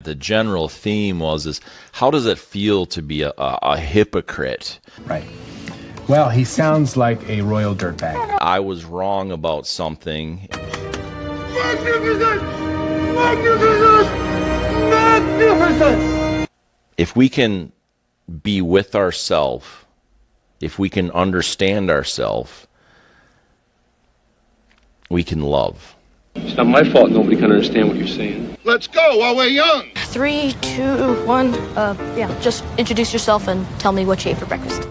the general theme is how does it feel to be a hypocrite? Right. Well, he sounds like a royal dirtbag. I was wrong about something. Magnificent! Magnificent! Magnificent! If we can be with ourselves, if we can understand ourselves, we can love. It's not my fault nobody can understand what you're saying. Let's go while we're young. 3, 2, 1. Yeah, just introduce yourself and tell me what you ate for breakfast.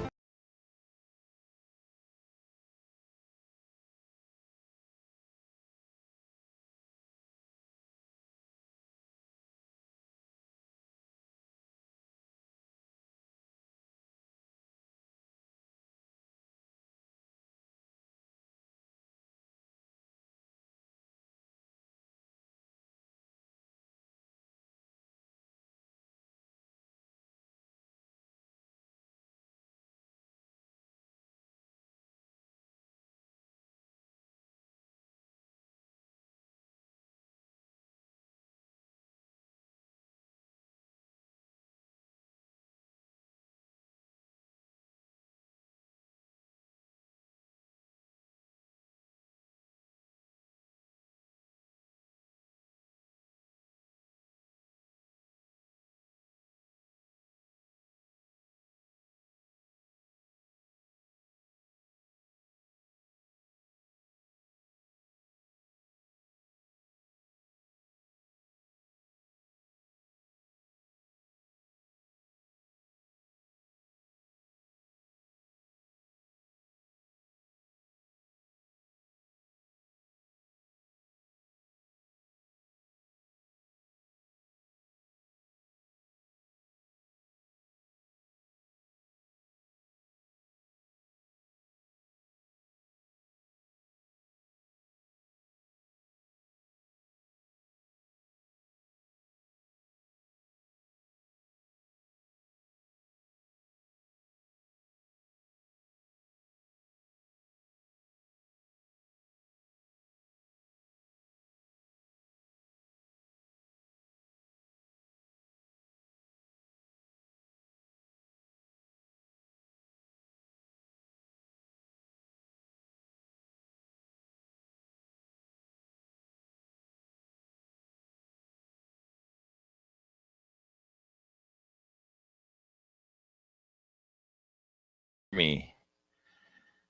Me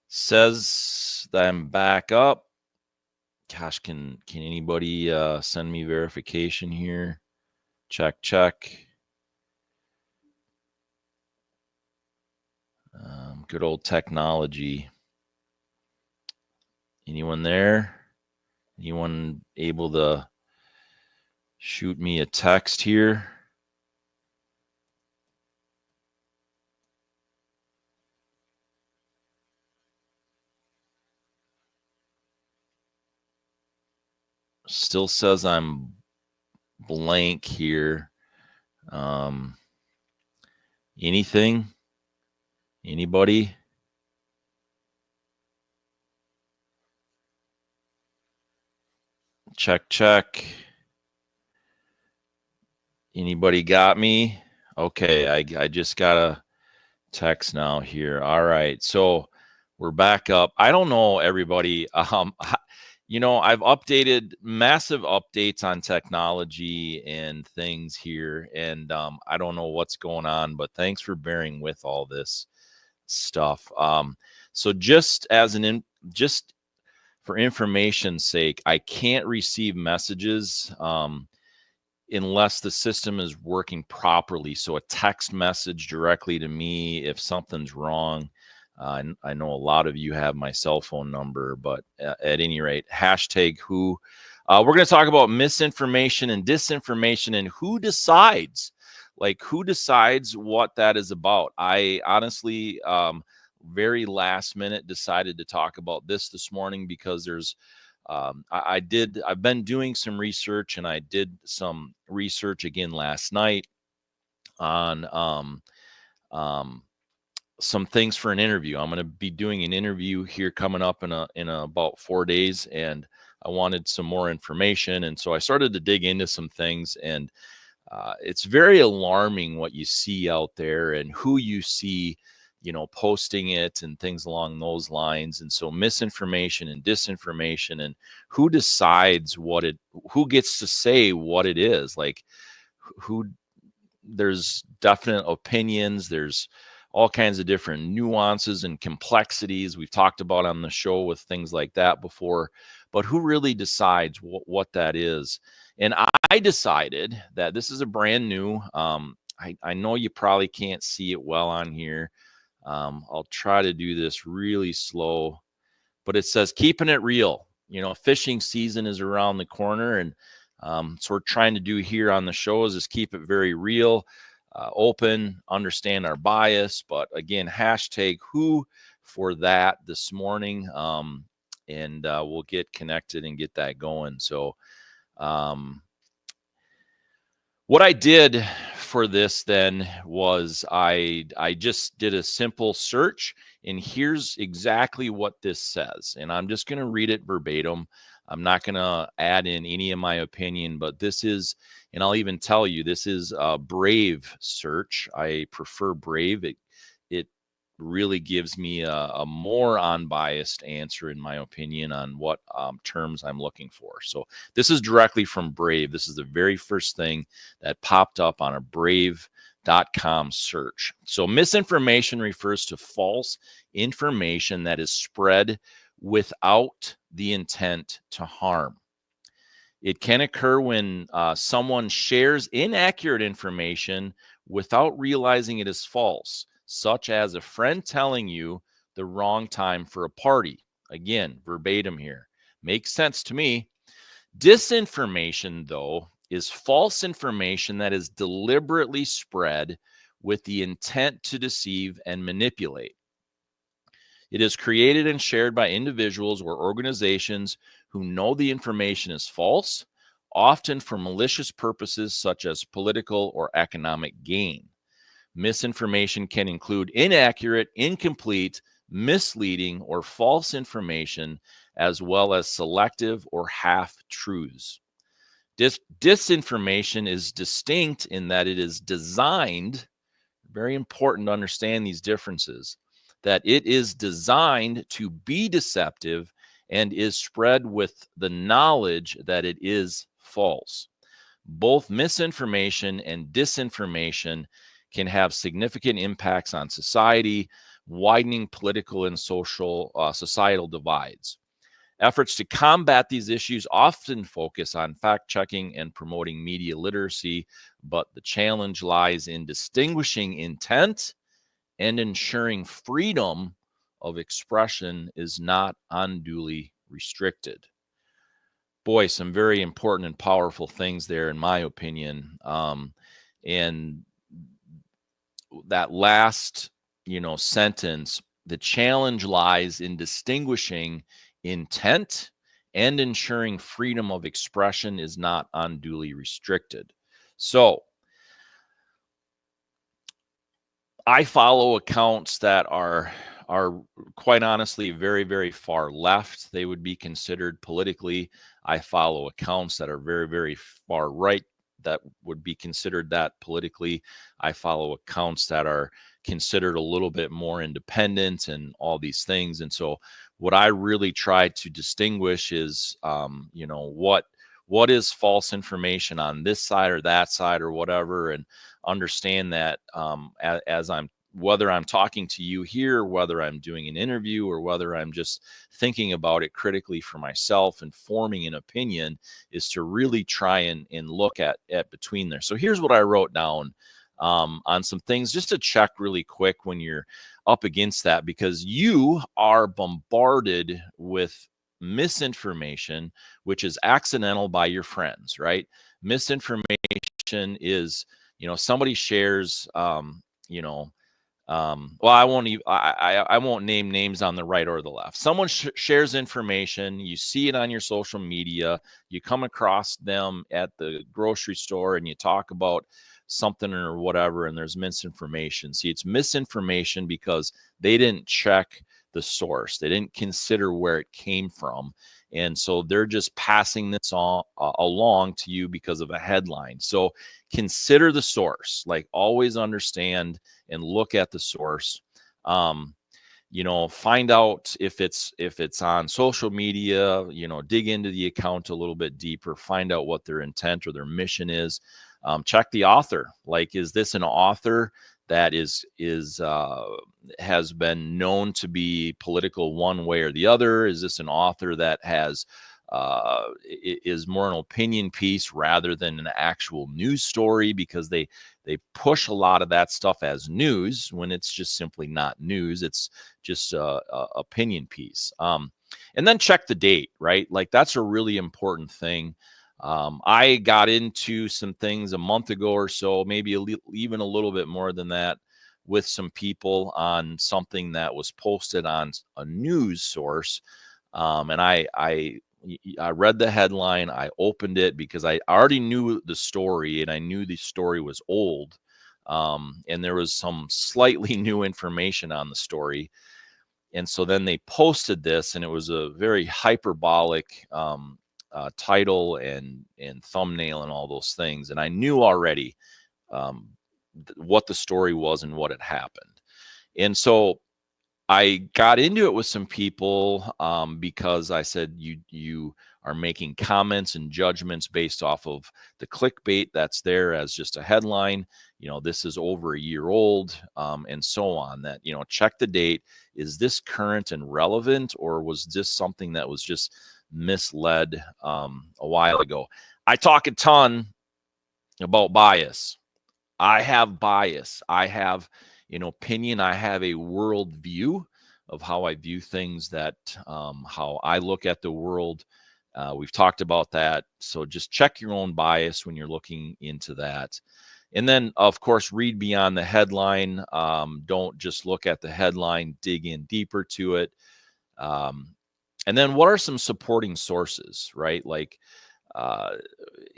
says that I'm back up. Gosh, can anybody send me verification here? Check. Good old technology. Anyone there? Anyone able to shoot me a text here? Still says I'm blank here. Anything? Anybody? Check. Anybody got me? Okay, I just got a text now here. All right, so we're back up. I don't know, everybody. I've updated massive updates on technology and things here, and I don't know what's going on, but thanks for bearing with all this stuff. So just for information's sake, I can't receive messages unless the system is working properly. So a text message directly to me if something's wrong. I know a lot of you have my cell phone number, but at any rate, #who. We're going to talk about misinformation and disinformation and who decides what that is about. I honestly, very last minute decided to talk about this morning because there's I've been doing some research, and I did some research again last night on some things for an interview. I'm going to be doing an interview here coming up in about 4 days, and I wanted some more information, and so I started to dig into some things, and it's very alarming what you see out there and who you see, posting it and things along those lines. And so misinformation and disinformation, and who decides who gets to say what it is, like who, there's definite opinions, there's all kinds of different nuances and complexities we've talked about on the show with things like that before, but who really decides what that is? And I decided that this is a brand new, I know you probably can't see it well on here. I'll try to do this really slow, but it says keeping it real. Fishing season is around the corner, and so we're trying to do here on the shows is keep it very real, open, understand our bias. But again, hashtag who for that this morning, and we'll get connected and get that going. So what I did for this then was I just did a simple search, and here's exactly what this says. And I'm just going to read it verbatim. I'm not going to add in any of my opinion, but this is, and I'll even tell you, this is a Brave search. I prefer Brave. It really gives me a more unbiased answer, in my opinion, on what terms I'm looking for. So this is directly from Brave. This is the very first thing that popped up on a Brave.com search. So misinformation refers to false information that is spread without the intent to harm. It can occur when someone shares inaccurate information without realizing it is false, such as a friend telling you the wrong time for a party. Again, verbatim here. Makes sense to me. Disinformation, though, is false information that is deliberately spread with the intent to deceive and manipulate. It is created and shared by individuals or organizations who know the information is false, often for malicious purposes such as political or economic gain. Misinformation can include inaccurate, incomplete, misleading, or false information, as well as selective or half-truths. Disinformation is distinct in that it is designed, very important to understand these differences, that it is designed to be deceptive and is spread with the knowledge that it is false. Both misinformation and disinformation can have significant impacts on society, widening political and societal divides. Efforts to combat these issues often focus on fact-checking and promoting media literacy, but the challenge lies in distinguishing intent and ensuring freedom of expression is not unduly restricted. Boy, some very important and powerful things there, in my opinion. And that last, sentence, the challenge lies in distinguishing intent and ensuring freedom of expression is not unduly restricted. So I follow accounts that are quite honestly very, very far left. They would be considered politically. I follow accounts that are very, very far right that would be considered that politically. I follow accounts that are considered a little bit more independent and all these things. And so what I really try to distinguish is, what is false information on this side or that side or whatever, and understand that as whether I'm talking to you here, whether I'm doing an interview, or whether I'm just thinking about it critically for myself and forming an opinion, is to really try and look at between there. So here's what I wrote down on some things just to check really quick when you're up against that, because you are bombarded with misinformation, which is accidental by your friends, right? Misinformation is, somebody shares, well, I won't name names on the right or the left. Someone shares information, you see it on your social media, you come across them at the grocery store and you talk about something or whatever, and there's misinformation. See, it's misinformation because they didn't check the source. They didn't consider where it came from. And so they're just passing this on along to you because of a headline. So consider the source, like always understand and look at the source. Find out if it's on social media, dig into the account a little bit deeper, find out what their intent or their mission is. Check the author. Like, is this an author that has been known to be political one way or the other? Is this an author that is more an opinion piece rather than an actual news story? Because they push a lot of that stuff as news when it's just simply not news. It's just a opinion piece. And then check the date, right? Like, that's a really important thing. I got into some things a month ago or so, maybe even a little bit more than that, with some people on something that was posted on a news source. And I read the headline. I opened it because I already knew the story, and I knew the story was old. And there was some slightly new information on the story. And so then they posted this, and it was a very hyperbolic title and thumbnail and all those things. And I knew already what the story was and what had happened. And so I got into it with some people because I said, you are making comments and judgments based off of the clickbait that's there as just a headline. This is over a year old, and so on. That, check the date. Is this current and relevant, or was this something that was just misled a while ago? I talk a ton about bias. I have bias. I have an opinion. I have a worldview of how I view things, that how I look at the world. We've talked about that. So just check your own bias when you're looking into that. And then, of course, read beyond the headline. Don't just look at the headline, dig in deeper to it. And then what are some supporting sources, right? Like,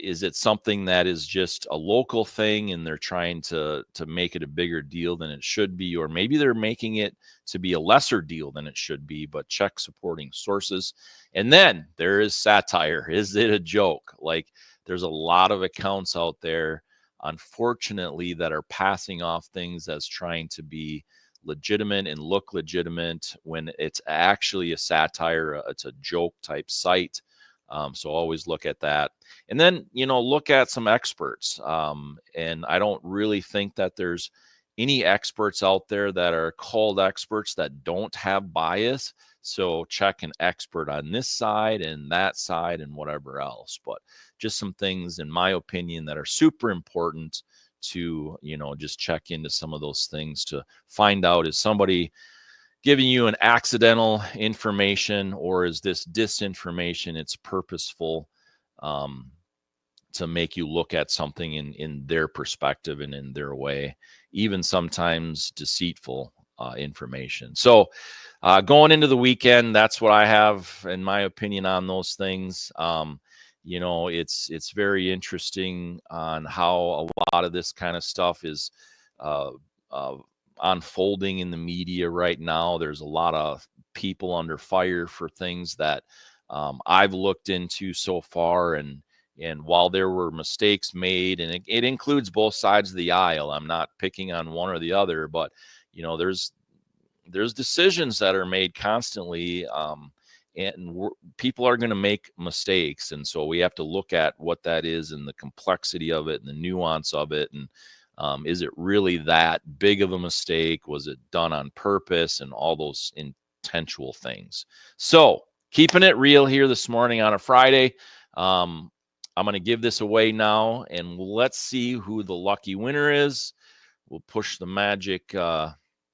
is it something that is just a local thing and they're trying to make it a bigger deal than it should be? Or maybe they're making it to be a lesser deal than it should be, but check supporting sources. And then there is satire. Is it a joke? Like, there's a lot of accounts out there, unfortunately, that are passing off things as trying to be legitimate and look legitimate when it's actually a satire. It's a joke type site. So always look at that. And then, look at some experts. And I don't really think that there's any experts out there that are called experts that don't have bias. So check an expert on this side and that side and whatever else. But just some things, in my opinion, that are super important to, just check into some of those things to find out, is somebody giving you an accidental information, or is this disinformation? It's purposeful to make you look at something in their perspective and in their way, even sometimes deceitful information. So going into the weekend, that's what I have in my opinion on those things. It's very interesting on how a lot of this kind of stuff is unfolding in the media right now. There's a lot of people under fire for things that I've looked into so far, and while there were mistakes made, and it includes both sides of the aisle, I'm not picking on one or the other, but there's decisions that are made constantly, and people are going to make mistakes, and so we have to look at what that is and the complexity of it and the nuance of it, and is it really that big of a mistake? Was it done on purpose? And all those intentional things. So keeping it real here this morning on a Friday. I'm going to give this away now, and let's see who the lucky winner is. We'll push the magic.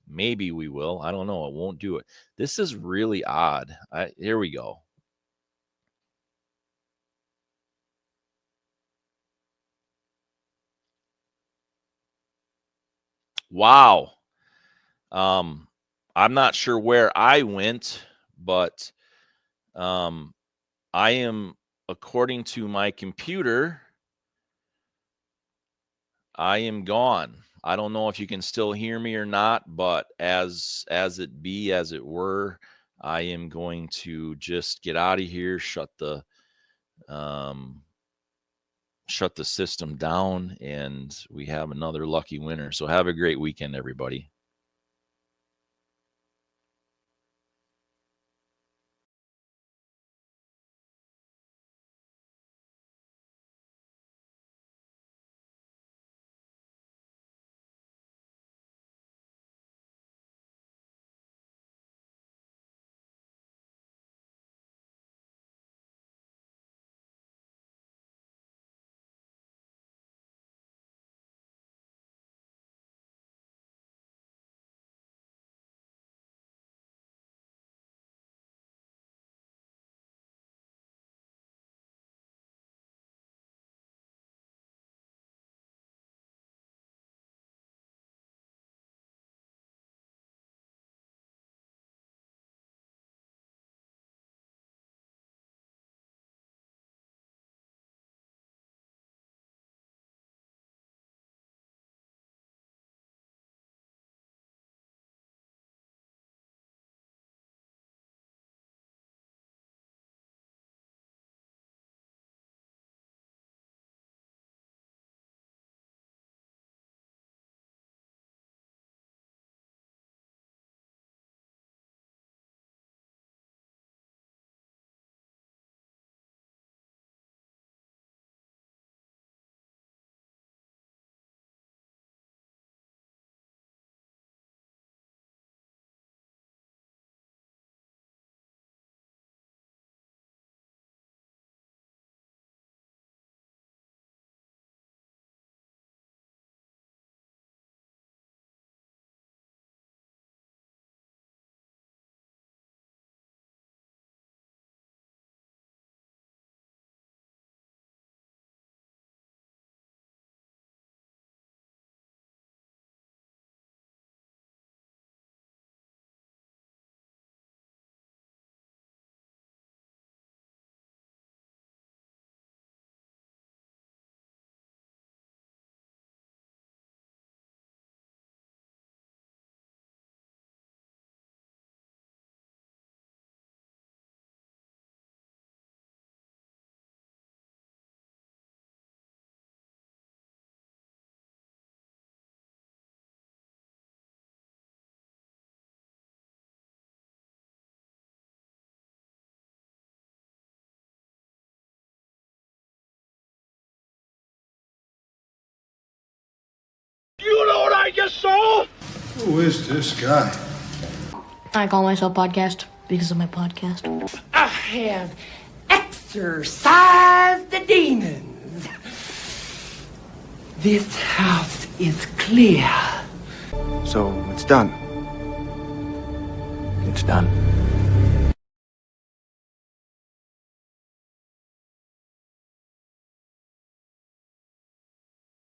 Maybe we will. I don't know. It won't do it. This is really odd. Here we go. Wow. I'm not sure where I went, but I am, according to my computer, I am gone. I don't know if you can still hear me or not, but as it be, as it were, I am going to just get out of here, shut the system down, and we have another lucky winner. So have a great weekend, everybody. You know what I just saw? Who is this guy? I call myself Podcast because of my podcast. I have exorcised the demons. This house is clear. So it's done. It's done.